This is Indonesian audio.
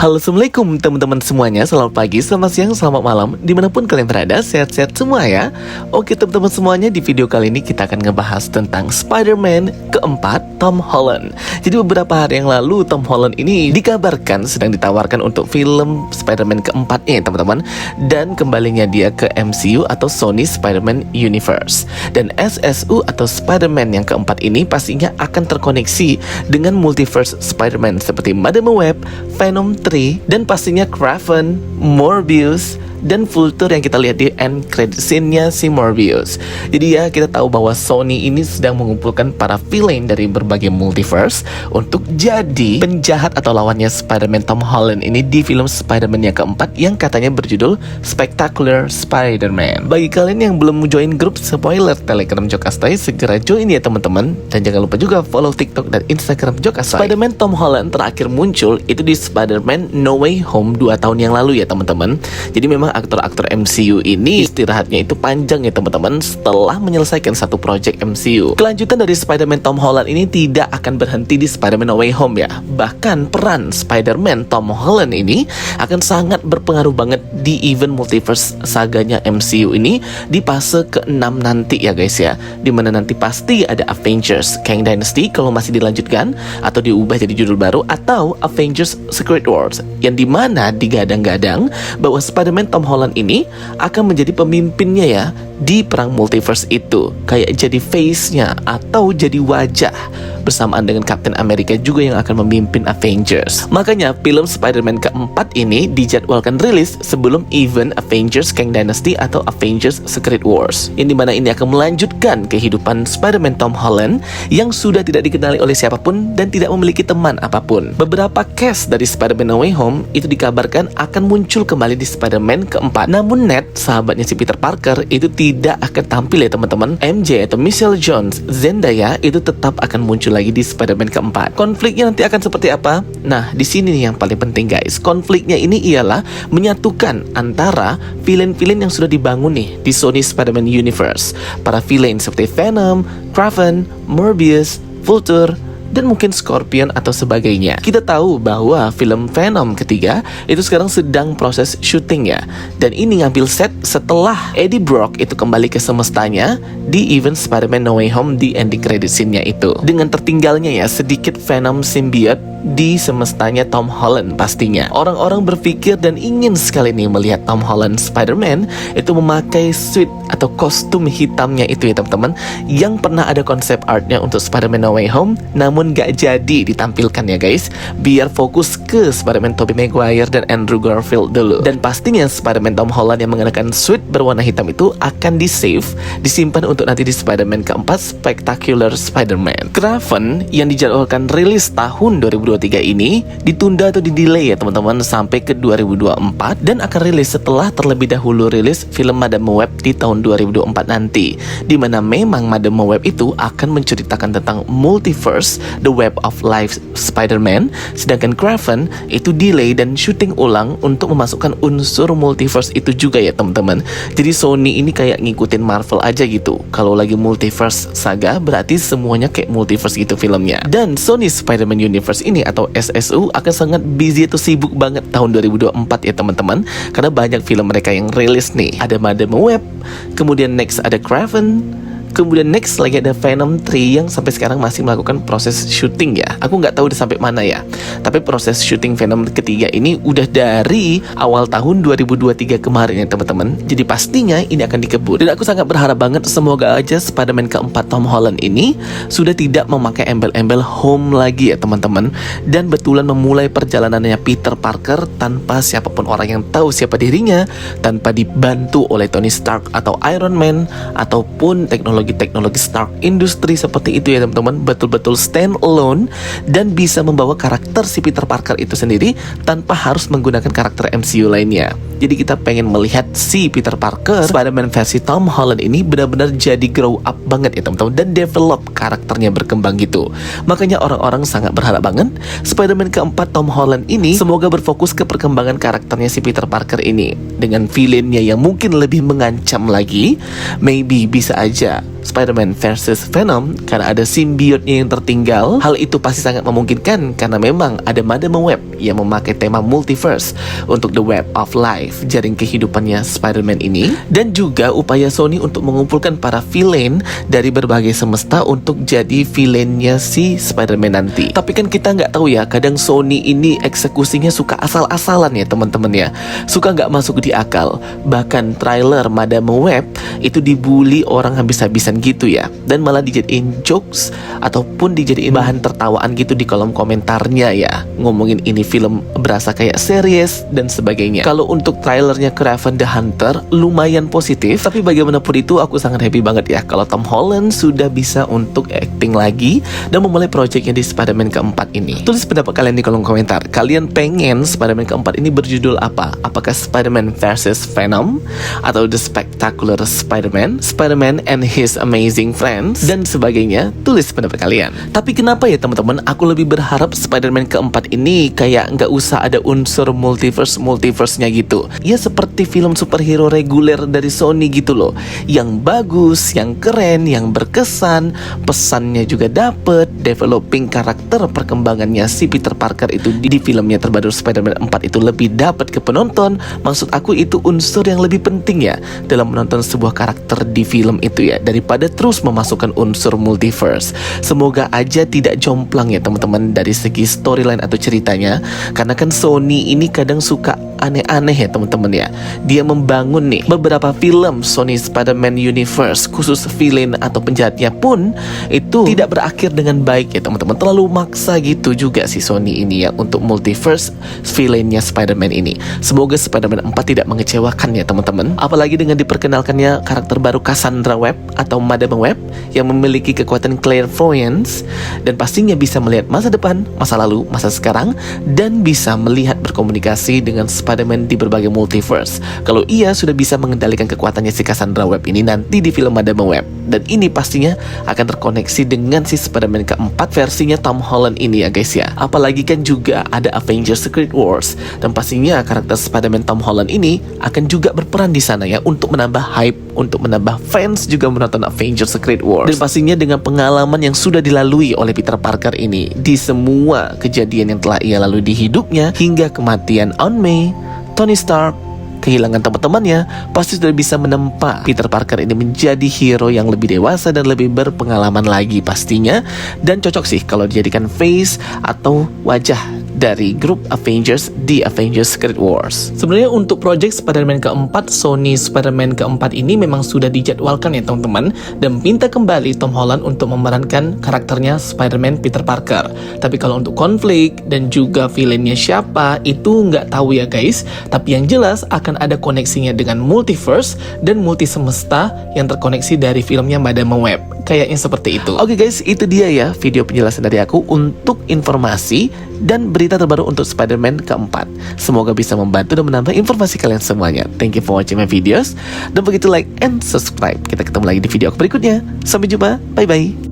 Halo, assalamualaikum teman-teman semuanya. Selamat pagi, selamat siang, selamat malam, dimanapun kalian berada, sehat-sehat semua ya. Oke teman-teman semuanya, di video kali ini kita akan ngebahas tentang Spider-Man keempat Tom Holland. Jadi beberapa hari yang lalu Tom Holland ini dikabarkan sedang ditawarkan untuk film Spider-Man keempatnya ya teman-teman. Dan kembalinya dia ke MCU atau Sony Spider-Man Universe. Dan SSU atau Spider-Man yang keempat ini pastinya akan terkoneksi dengan multiverse Spider-Man seperti Madame Web, Venom 3, dan pastinya Kraven, Morbius, dan Vulture yang kita lihat di end credit scene-nya si Morbius. Jadi ya, kita tahu bahwa Sony ini sedang mengumpulkan para villain dari berbagai multiverse untuk jadi penjahat atau lawannya Spider-Man Tom Holland ini di film Spider-Man yang keempat yang katanya berjudul Spectacular Spider-Man. Bagi kalian yang belum join grup spoiler Telegram Jokastay, segera join ya teman-teman. Dan jangan lupa juga follow TikTok dan Instagram Jokastay. Spider-Man Tom Holland terakhir muncul itu di Spider-Man No Way Home 2 tahun yang lalu ya teman-teman. Jadi memang aktor-aktor MCU ini istirahatnya itu panjang ya teman-teman setelah menyelesaikan satu project MCU. Kelanjutan dari Spider-Man Tom Holland ini tidak akan berhenti di Spider-Man No Way Home ya. Bahkan peran Spider-Man Tom Holland ini akan sangat berpengaruh banget di event multiverse saganya MCU ini di fase ke-6 nanti ya guys ya. Dimana nanti pasti ada Avengers Kang Dynasty kalau masih dilanjutkan atau diubah jadi judul baru, atau Avengers Secret Wars yang dimana digadang-gadang bahwa Spider-Man Tom Holland ini akan menjadi pemimpinnya ya di perang multiverse itu, kayak jadi face-nya atau jadi wajah bersamaan dengan Captain America juga yang akan memimpin Avengers. Makanya film Spider-Man keempat ini dijadwalkan rilis sebelum event Avengers Kang Dynasty atau Avengers Secret Wars, yang dimana ini akan melanjutkan kehidupan Spider-Man Tom Holland yang sudah tidak dikenali oleh siapapun dan tidak memiliki teman apapun. Beberapa cast dari Spider-Man No Way Home itu dikabarkan akan muncul kembali di Spider-Man keempat. Namun Ned, sahabatnya si Peter Parker, itu tidak akan tampil ya teman-teman. MJ atau Michelle Jones, Zendaya itu tetap akan muncul lagi di Spider-Man keempat. Konfliknya nanti akan seperti apa? Nah, di sini nih yang paling penting guys. Konfliknya ini ialah menyatukan antara villain-villain yang sudah dibangun nih di Sony Spider-Man Universe. Para villain seperti Venom, Kraven, Morbius, Vulture, dan mungkin Scorpion atau sebagainya. Kita tahu bahwa film Venom ketiga itu sekarang sedang proses syuting ya. Dan ini ngambil set setelah Eddie Brock itu kembali ke semestanya di event Spider-Man No Way Home di ending credit scene-nya itu. Dengan tertinggalnya ya sedikit Venom symbiote di semestanya Tom Holland pastinya. Orang-orang berpikir dan ingin sekali nih melihat Tom Holland Spider-Man itu memakai suit atau kostum hitamnya itu ya teman-teman, yang pernah ada konsep artnya untuk Spider-Man No Way Home namun gak jadi ditampilkan ya guys, biar fokus ke Spider-Man Tobey Maguire dan Andrew Garfield dulu. Dan pastinya Spider-Man Tom Holland yang mengenakan suit berwarna hitam itu akan di-save, disimpan untuk nanti di Spider-Man keempat Spectacular Spider-Man. Kraven yang dijadwalkan rilis tahun 2023 ini ditunda atau di-delay ya teman-teman sampai ke 2024 dan akan rilis setelah terlebih dahulu rilis film Madame Web di tahun 2024 nanti, dimana memang Madame Web itu akan menceritakan tentang multiverse, The Web of Life Spider-Man, sedangkan Kraven itu delay dan syuting ulang untuk memasukkan unsur multiverse itu juga ya teman-teman. Jadi Sony ini kayak ngikutin Marvel aja gitu. Kalau lagi multiverse saga berarti semuanya kayak multiverse gitu filmnya. Dan Sony Spider-Man Universe ini atau SSU akan sangat busy atau sibuk banget tahun 2024 ya teman-teman, karena banyak film mereka yang rilis nih. Ada Madame Web, kemudian next ada Kraven, kemudian next lagi ada Venom 3 yang sampai sekarang masih melakukan proses syuting ya. Aku nggak tahu udah sampai mana ya. Tapi proses syuting Venom ketiga ini udah dari awal tahun 2023 kemarin ya teman-teman. Jadi pastinya ini akan dikebut. Dan aku sangat berharap banget semoga aja Spider-Man keempat Tom Holland ini sudah tidak memakai embel-embel home lagi ya teman-teman. Dan betulan memulai perjalanannya Peter Parker tanpa siapapun orang yang tahu siapa dirinya, tanpa dibantu oleh Tony Stark atau Iron Man ataupun teknologi Stark Industry seperti itu ya teman-teman. Betul-betul stand alone dan bisa membawa karakter si Peter Parker itu sendiri tanpa harus menggunakan karakter MCU lainnya. Jadi kita pengen melihat si Peter Parker Spider-Man versi Tom Holland ini benar-benar jadi grow up banget ya teman-teman, dan develop karakternya berkembang gitu. Makanya orang-orang sangat berharap banget Spider-Man keempat Tom Holland ini semoga berfokus ke perkembangan karakternya si Peter Parker ini dengan villainnya yang mungkin lebih mengancam lagi. Maybe bisa aja Spider-Man versus Venom karena ada simbiotnya yang tertinggal. Hal itu pasti sangat memungkinkan karena memang ada Madame Web yang memakai tema multiverse untuk The Web of Life, jaring kehidupannya Spider-Man ini. Dan juga upaya Sony untuk mengumpulkan para villain dari berbagai semesta untuk jadi villainnya si Spider-Man nanti. Tapi kan kita nggak tahu ya, kadang Sony ini eksekusinya suka asal-asalan ya teman-teman ya. Suka nggak masuk di akal. Bahkan trailer Madame Web itu dibully orang habis-habisan gitu ya, dan malah dijadiin jokes ataupun dijadiin bahan tertawaan gitu di kolom komentarnya ya, ngomongin ini film berasa kayak series dan sebagainya. Kalau untuk trailernya Kraven the Hunter lumayan positif, tapi bagaimanapun itu aku sangat happy banget ya kalau Tom Holland sudah bisa untuk acting lagi dan memulai proyeknya di Spider-Man keempat ini. Tulis pendapat kalian di kolom komentar. Kalian pengen Spider-Man keempat ini berjudul apa? Apakah Spider-Man versus Venom, atau The Spectacular Spider-Man, Spider-Man and His Amazing Friends, dan sebagainya? Tulis pendapat kalian. Tapi kenapa ya teman-teman, aku lebih berharap Spider-Man keempat ini kayak nggak usah ada unsur multiverse-nya gitu. Ya seperti film superhero reguler dari Sony gitu loh, yang bagus, yang keren, yang berkesan, pesannya juga dapet, developing karakter perkembangannya si Peter Parker itu di filmnya terbaru Spider-Man 4 itu lebih dapet ke penonton. Maksud aku itu unsur yang lebih penting ya dalam menonton sebuah karakter di film itu ya, daripada terus memasukkan unsur multiverse. Semoga aja tidak jomplang ya teman-teman dari segi storyline atau ceritanya, karena kan Sony ini kadang suka aneh-aneh ya teman-teman ya. Dia membangun nih beberapa film Sony Spider-Man Universe, khusus villain atau penjahatnya pun itu tidak berakhir dengan baik ya teman-teman. Terlalu maksa gitu juga si Sony ini ya untuk multiverse villainnya Spider-Man ini. Semoga Spider-Man 4 tidak mengecewakan ya teman-teman. Apalagi dengan diperkenalkannya karakter baru Cassandra Webb atau Madame Web yang memiliki kekuatan clairvoyance dan pastinya bisa melihat masa depan, masa lalu, masa sekarang, dan bisa melihat berkomunikasi dengan Spider-Man di berbagai multiverse. Kalau ia sudah bisa mengendalikan kekuatannya si Cassandra Webb ini nanti di film Madame Web, dan ini pastinya akan terkoneksi dengan si Spider-Man keempat versinya Tom Holland ini ya guys ya. Apalagi kan juga ada Avengers Secret Wars, dan pastinya karakter Spider-Man Tom Holland ini akan juga berperan di sana ya untuk menambah hype, untuk menambah fans juga menonton Avengers Secret Wars. Dan pastinya dengan pengalaman yang sudah dilalui oleh Peter Parker ini di semua kejadian yang telah ia lalui di hidupnya hingga kematian Aunt May, Tony Stark, kehilangan teman-temannya, pasti sudah bisa menempa Peter Parker ini menjadi hero yang lebih dewasa dan lebih berpengalaman lagi pastinya. Dan cocok sih kalau dijadikan face atau wajah dari grup Avengers di Avengers Secret Wars. Sebenarnya untuk project Spider-Man keempat, Sony Spider-Man keempat ini memang sudah dijadwalkan ya teman-teman, dan minta kembali Tom Holland untuk memerankan karakternya Spider-Man Peter Parker. Tapi kalau untuk konflik dan juga villainnya siapa, itu nggak tahu ya guys. Tapi yang jelas akan ada koneksinya dengan multiverse dan multi semesta yang terkoneksi dari filmnya Madame Web. Kayaknya seperti itu. Oke guys, itu dia ya video penjelasan dari aku untuk informasi dan berita terbaru untuk Spider-Man keempat. Semoga bisa membantu dan menambah informasi kalian semuanya. Thank you for watching my videos. Don't forget to like and subscribe. Kita ketemu lagi di video aku berikutnya. Sampai jumpa, bye bye.